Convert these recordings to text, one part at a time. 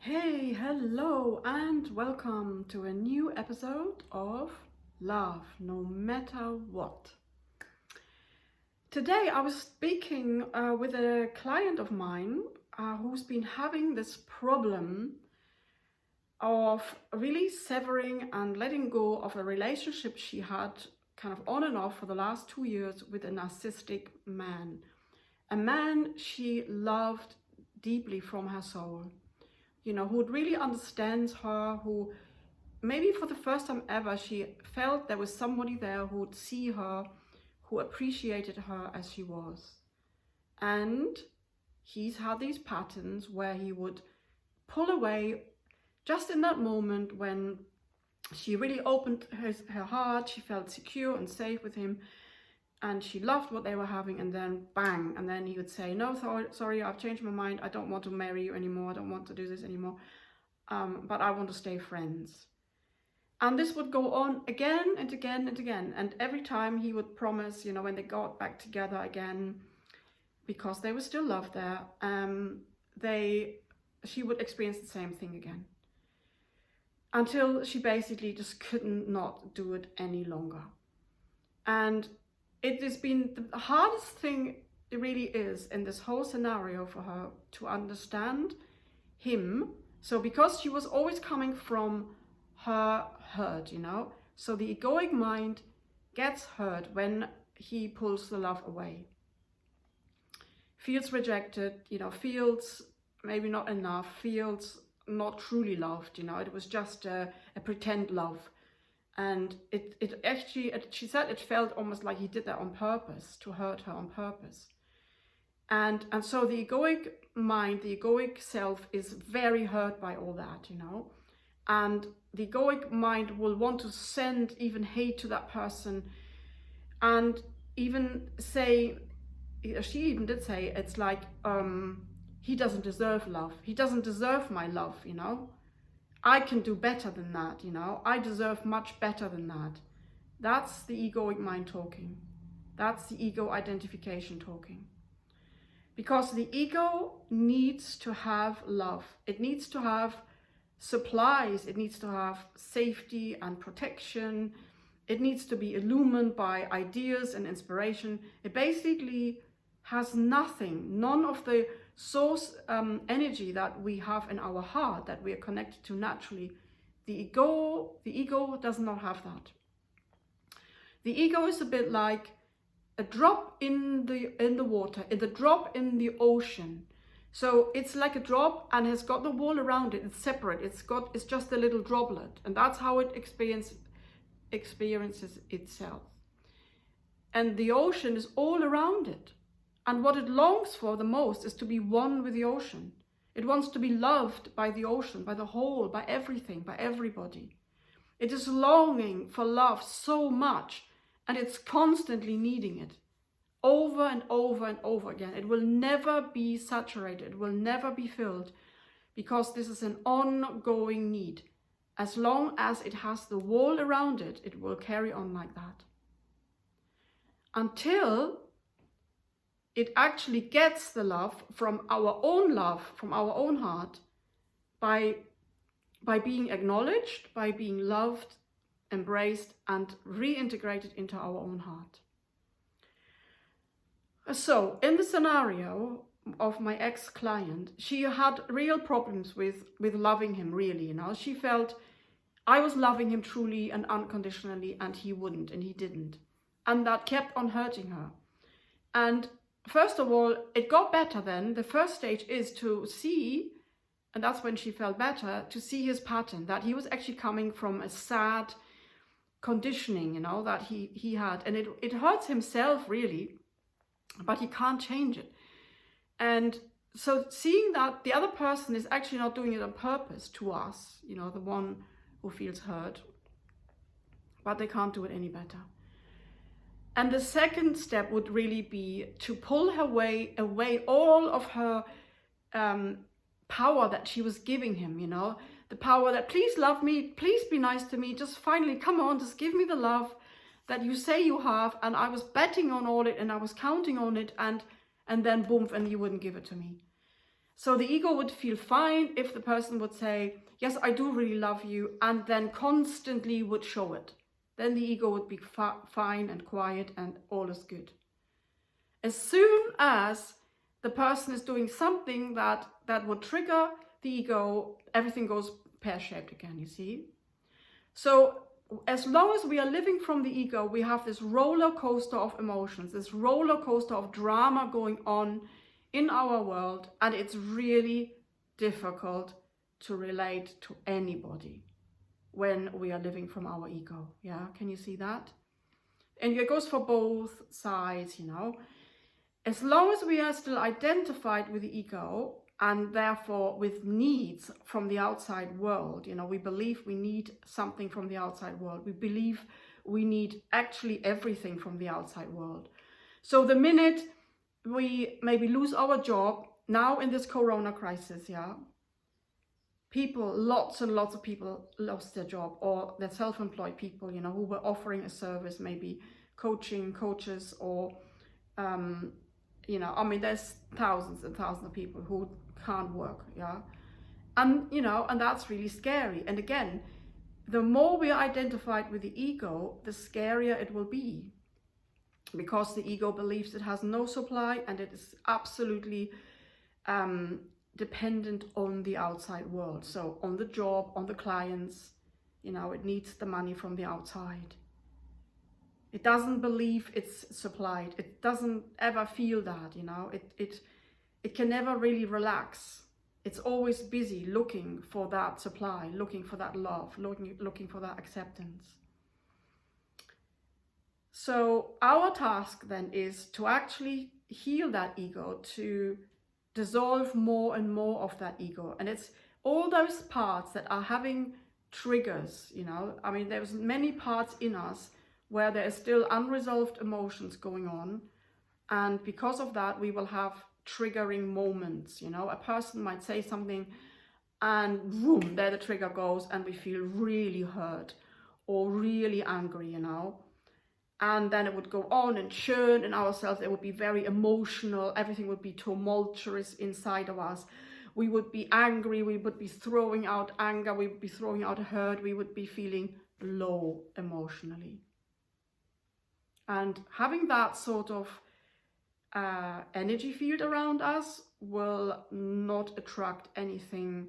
Hey, hello, and welcome to a new episode of Love No Matter What. Today I was speaking with a client of mine who's been having this problem of really severing and letting go of a relationship she had kind of on and off for the last 2 years with a narcissistic man. A man she loved deeply from her soul. Who really understands her, who maybe for the first time ever, she felt there was somebody there who would see her, who appreciated her as she was. And he's had these patterns where he would pull away just in that moment when she really opened her heart, she felt secure and safe with him, and she loved what they were having, and then bang, and then he would say, no, sorry, I've changed my mind, I don't want to marry you anymore, I don't want to do this anymore, but I want to stay friends. And this would go on again and again and again, and every time he would promise, when they got back together again, because they were still loved there, she would experience the same thing again, until she basically just couldn't not do it any longer. And it has been the hardest thing, it really is, in this whole scenario for her to understand him. So because she was always coming from her hurt, so the egoic mind gets hurt when he pulls the love away. Feels rejected, feels maybe not enough, feels not truly loved, it was just a pretend love. And it actually, she said it felt almost like he did that on purpose, to hurt her on purpose. And so the egoic mind, the egoic self is very hurt by all that, And the egoic mind will want to send even hate to that person, and even say, she even did say, it's like, he doesn't deserve love. He doesn't deserve my love, I can do better than that, I deserve much better than that. That's the egoic mind talking. That's the ego identification talking. Because the ego needs to have love. It needs to have supplies. It needs to have safety and protection. It needs to be illumined by ideas and inspiration. It basically has nothing, none of the source energy that we have in our heart, that we are connected to naturally. The ego does not have that. The ego is a bit like a drop in the water, the drop in the ocean. So it's like a drop and has got the wall around it. It's separate. It's just a little droplet, and that's how it experiences itself. And the ocean is all around it. And what it longs for the most is to be one with the ocean. It wants to be loved by the ocean, by the whole, by everything, by everybody. It is longing for love so much, and it's constantly needing it over and over and over again. It will never be saturated. It will never be filled, because this is an ongoing need. As long as it has the wall around it, it will carry on like that. Until it actually gets the love, from our own heart, by being acknowledged, by being loved, embraced, and reintegrated into our own heart. So in the scenario of my ex-client, she had real problems with loving him, really. She felt I was loving him truly and unconditionally, and he wouldn't, and he didn't. And that kept on hurting her. And first of all, it got better then. The first stage is to see, and that's when she felt better, to see his pattern, that he was actually coming from a sad conditioning, that he had. And it hurts himself, really, but he can't change it. And so seeing that the other person is actually not doing it on purpose to us, the one who feels hurt, but they can't do it any better. And the second step would really be to pull her away all of her power that she was giving him, the power that, please love me, please be nice to me, just finally, come on, just give me the love that you say you have. And I was betting on all it, and I was counting on it, and then boom, and you wouldn't give it to me. So the ego would feel fine if the person would say, yes, I do really love you, and then constantly would show it. Then the ego would be fine and quiet and all is good. As soon as the person is doing something that would trigger the ego, everything goes pear-shaped again, you see. So as long as we are living from the ego, we have this roller coaster of emotions, this roller coaster of drama going on in our world, and it's really difficult to relate to anybody when we are living from our ego. Yeah, can you see that? And it goes for both sides, you know. As long as we are still identified with the ego and therefore with needs from the outside world, you know, we believe we need something from the outside world. We believe we need actually everything from the outside world. So the minute we maybe lose our job, now in this corona crisis, yeah, people, lots and lots of people lost their job, or they're self-employed people, you know, who were offering a service, maybe coaches, or you know, I mean, there's thousands and thousands of people who can't work, yeah, and you know, and that's really scary. And again, the more we are identified with the ego, the scarier it will be, because the ego believes it has no supply and it is absolutely dependent on the outside world. So on the job, on the clients, you know, it needs the money from the outside. It doesn't believe it's supplied. It doesn't ever feel that, you know. It can never really relax. It's always busy looking for that supply, looking for that love, looking for that acceptance. So our task then is to actually heal that ego, to dissolve more and more of that ego. And it's all those parts that are having triggers, you know. I mean, there's many parts in us where there is still unresolved emotions going on. And because of that, we will have triggering moments, you know. A person might say something and boom, there the trigger goes, and we feel really hurt or really angry, you know. And then it would go on and churn in ourselves. It would be very emotional. Everything would be tumultuous inside of us. We would be angry. We would be throwing out anger. We would be throwing out hurt. We would be feeling low emotionally. And having that sort of energy field around us will not attract anything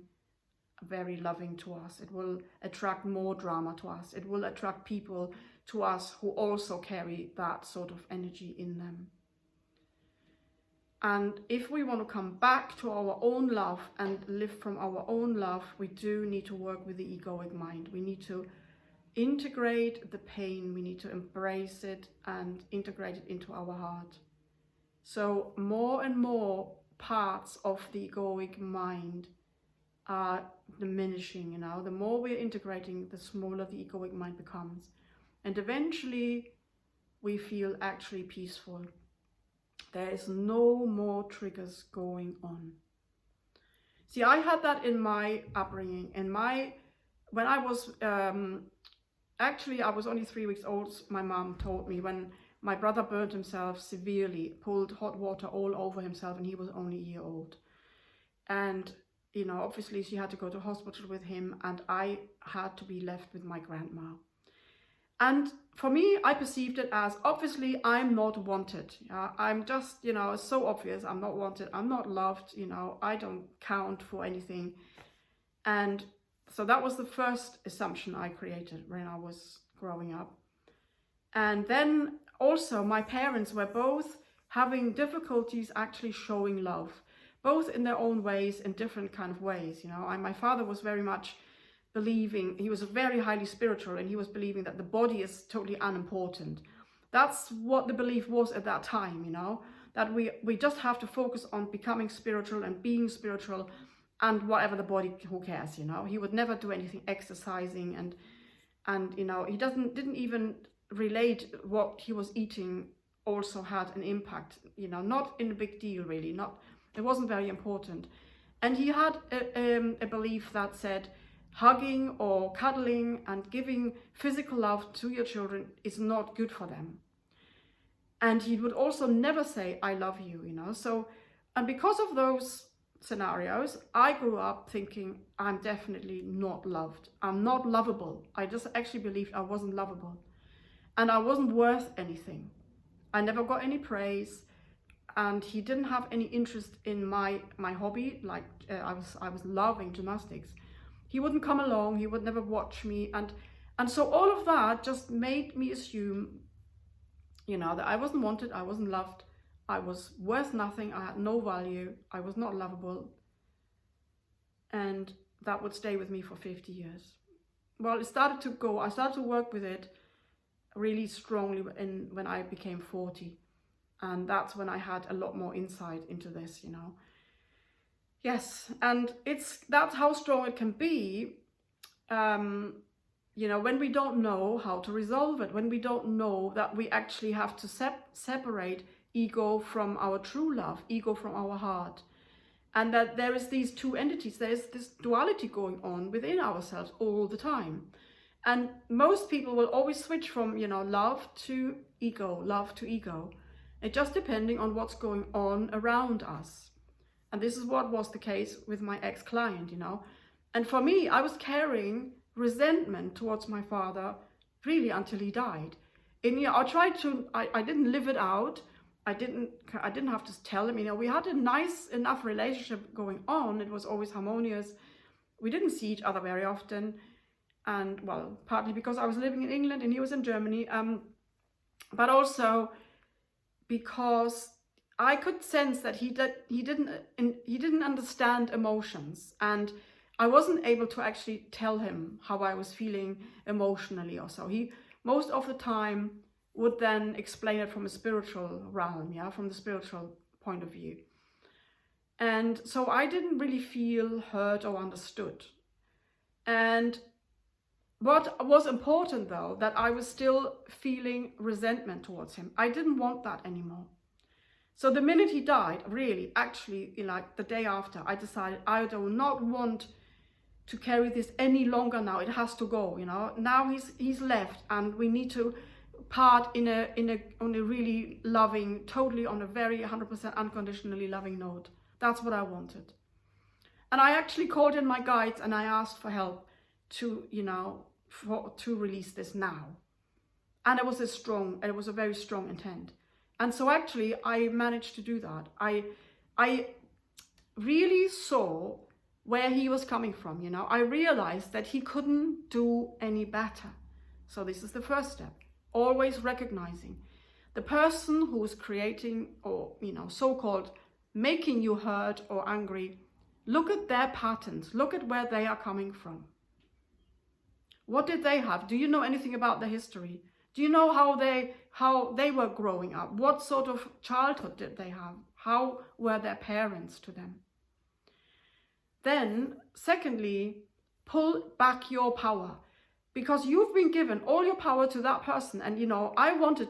very loving to us. It will attract more drama to us. It will attract people to us who also carry that sort of energy in them. And if we want to come back to our own love and live from our own love, we do need to work with the egoic mind. We need to integrate the pain. We need to embrace it and integrate it into our heart. So more and more parts of the egoic mind are diminishing, you know. The more we're integrating, the smaller the egoic mind becomes. And eventually we feel actually peaceful. There is no more triggers going on. See, I had that in my upbringing. When I was, actually I was only 3 weeks old, my mom told me, when my brother burned himself severely, pulled hot water all over himself, and he was only a year old. And, you know, obviously she had to go to hospital with him, and I had to be left with my grandma. And for me, I perceived it as, obviously, I'm not wanted. I'm just, you know, it's so obvious. I'm not wanted. I'm not loved. You know, I don't count for anything. And so that was the first assumption I created when I was growing up. And then also my parents were both having difficulties actually showing love, both in their own ways, in different kind of ways. You know, my father was very much believing, he was very highly spiritual, and he was believing that the body is totally unimportant. That's what the belief was at that time, you know, that we just have to focus on becoming spiritual and being spiritual, and whatever the body, who cares, you know. He would never do anything exercising, and you know, he didn't even relate what he was eating also had an impact, you know, not in a big deal really, it wasn't very important. And he had a belief that said, hugging or cuddling and giving physical love to your children is not good for them. And he would also never say, I love you, you know. So, and because of those scenarios, I grew up thinking I'm definitely not loved. I'm not lovable. I just actually believed I wasn't lovable. And I wasn't worth anything. I never got any praise. And he didn't have any interest in my hobby. Like I was loving gymnastics. He wouldn't come along. He would never watch me. And so all of that just made me assume, you know, that I wasn't wanted. I wasn't loved. I was worth nothing. I had no value. I was not lovable. And that would stay with me for 50 years. Well, it started to go. I started to work with it really strongly when I became 40. And that's when I had a lot more insight into this, you know. Yes, and that's how strong it can be, you know, when we don't know how to resolve it, when we don't know that we actually have to separate ego from our true love, ego from our heart. And that there is these two entities, there is this duality going on within ourselves all the time. And most people will always switch from, you know, love to ego. It just depending on what's going on around us. And this is what was the case with my ex-client, you know. And for me, I was carrying resentment towards my father really until he died. And, you know, I didn't live it out. I didn't have to tell him, you know, we had a nice enough relationship going on. It was always harmonious. We didn't see each other very often. And well, partly because I was living in England and he was in Germany. But also because I could sense that he didn't understand emotions, and I wasn't able to actually tell him how I was feeling emotionally or so. He most of the time would then explain it from a spiritual realm, yeah, from the spiritual point of view. And so I didn't really feel heard or understood. And what was important though, that I was still feeling resentment towards him. I didn't want that anymore. So the minute he died, really, actually, like the day after, I decided I do not want to carry this any longer now. It has to go, you know. Now he's left, and we need to part on a really loving, totally on a very 100% unconditionally loving note. That's what I wanted. And I actually called in my guides and I asked for help to, you know, to release this now. And it was a very strong intent. And so actually I managed to do that. I really saw where he was coming from, you know. I realized that he couldn't do any better. So this is the first step. Always recognizing the person who is creating, or, you know, so-called making you hurt or angry. Look at their patterns. Look at where they are coming from. What did they have? Do you know anything about their history? Do you know how they were growing up? What sort of childhood did they have? How were their parents to them? Then, secondly, pull back your power, because you've been given all your power to that person. And, you know, I wanted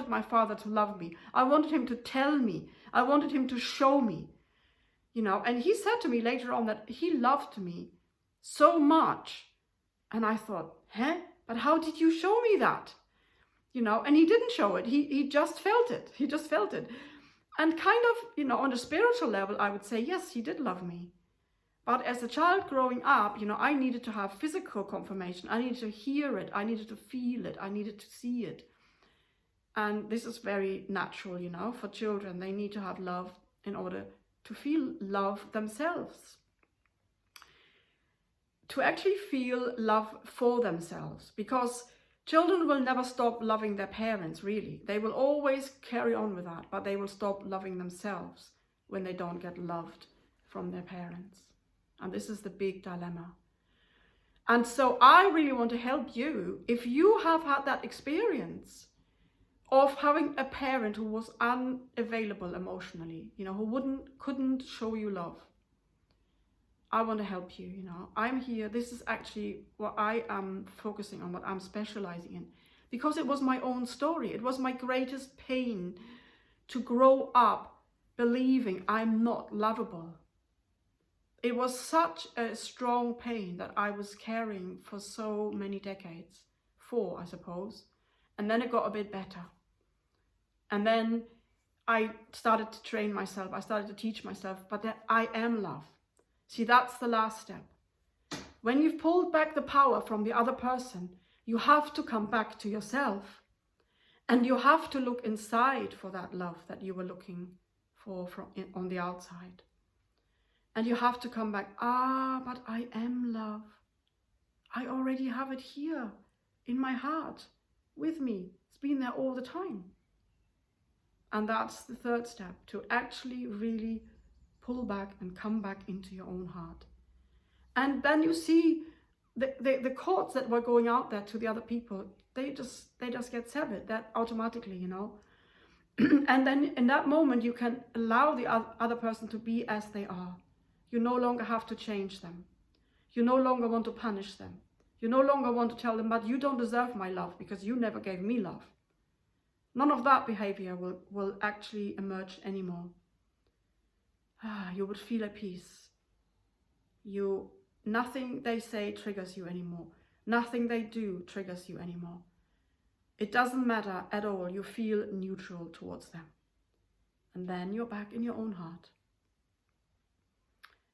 my father to love me. I wanted him to tell me. I wanted him to show me, you know. And he said to me later on that he loved me so much. And I thought, but how did you show me that? You know, and he didn't show it. He just felt it. He just felt it. And kind of, you know, on a spiritual level, I would say, yes, he did love me. But as a child growing up, you know, I needed to have physical confirmation. I needed to hear it. I needed to feel it. I needed to see it. And this is very natural, you know, for children. They need to have love in order to feel love themselves. To actually feel love for themselves, because children will never stop loving their parents, really. They will always carry on with that, but they will stop loving themselves when they don't get loved from their parents. And this is the big dilemma. And so I really want to help you, if you have had that experience of having a parent who was unavailable emotionally, you know, who couldn't show you love. I want to help you, you know. I'm here. This is actually what I am focusing on, what I'm specializing in, because it was my own story. It was my greatest pain to grow up believing I'm not lovable. It was such a strong pain that I was carrying for so many decades, 4, I suppose. And then it got a bit better. And then I started to train myself, I started to teach myself, but that I am love. See, that's the last step. When you've pulled back the power from the other person, you have to come back to yourself. And you have to look inside for that love that you were looking for on the outside. And you have to come back, but I am love. I already have it here in my heart with me. It's been there all the time. And that's the third step, to actually really pull back and come back into your own heart. And then you see the cords that were going out there to the other people, they just get severed, that automatically, you know. And then in that moment you can allow the other person to be as they are. You no longer have to change them. You no longer want to punish them. You no longer want to tell them, but you don't deserve my love because you never gave me love. None of that behavior will actually emerge anymore. You would feel at peace. Nothing they say triggers you anymore. Nothing they do triggers you anymore. It doesn't matter at all. You feel neutral towards them. And then you're back in your own heart.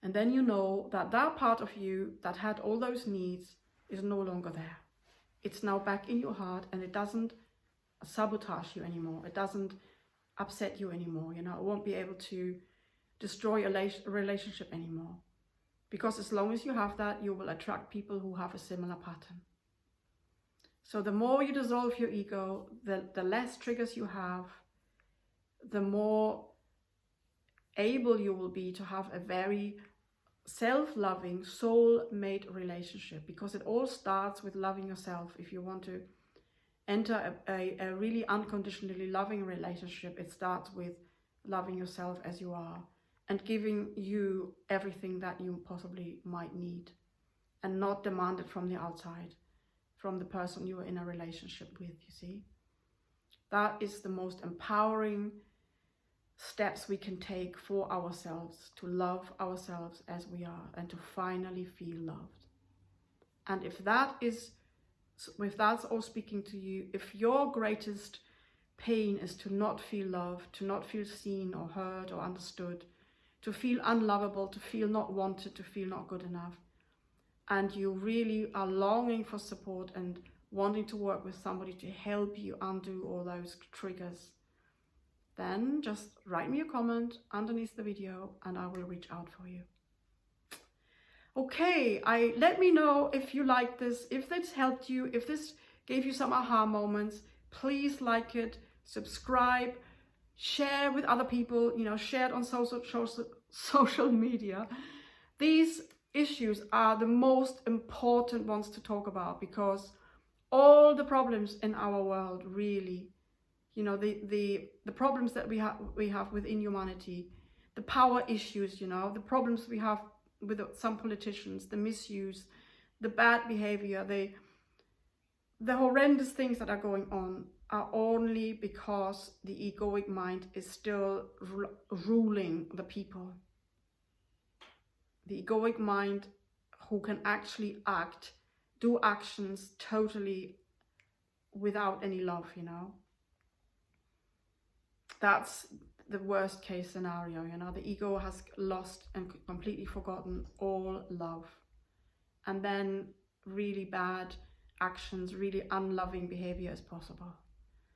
And then you know that that part of you that had all those needs is no longer there. It's now back in your heart, and it doesn't sabotage you anymore. It doesn't upset you anymore. You know, it won't be able to destroy a relationship anymore. Because as long as you have that, you will attract people who have a similar pattern. So the more you dissolve your ego, the less triggers you have, the more able you will be to have a very self-loving, soul-mate relationship. Because it all starts with loving yourself. If you want to enter a really unconditionally loving relationship, it starts with loving yourself as you are and giving you everything that you possibly might need, and not demand it from the outside, from the person you are in a relationship with, you see. That is the most empowering steps we can take for ourselves, to love ourselves as we are and to finally feel loved. And if that's all speaking to you, if your greatest pain is to not feel loved, to not feel seen or heard or understood, to feel unlovable, to feel not wanted, to feel not good enough, and you really are longing for support and wanting to work with somebody to help you undo all those triggers, then just write me a comment underneath the video and I will reach out for you. Okay, let me know if you like this, if this helped you, if this gave you some aha moments. Please like it, subscribe, share with other people, you know, share it on social media. These issues are the most important ones to talk about, because all the problems in our world, really, you know, the problems that we have within humanity, the power issues, you know, the problems we have with some politicians, the misuse, the bad behavior, the horrendous things that are going on are only because the egoic mind is still ruling the people. The egoic mind, who can actually do actions totally without any love, you know. That's the worst case scenario, you know. The ego has lost and completely forgotten all love. And then really bad actions, really unloving behavior is possible.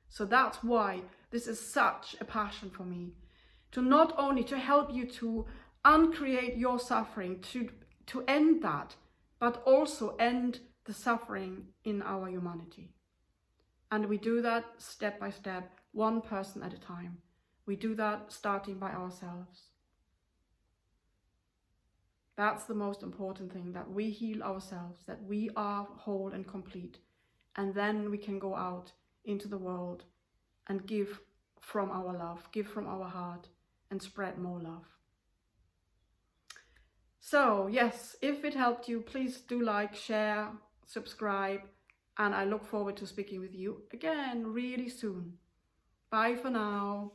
So that's why this is such a passion for me, to not only to help you to uncreate your suffering, to end that, but also end the suffering in our humanity. And we do that step by step, one person at a time. We do that starting by ourselves. That's the most important thing, that we heal ourselves, that we are whole and complete. And then we can go out into the world and give from our love, give from our heart, and spread more love. So yes, if it helped you, please do like, share, subscribe, and I look forward to speaking with you again really soon. Bye for now.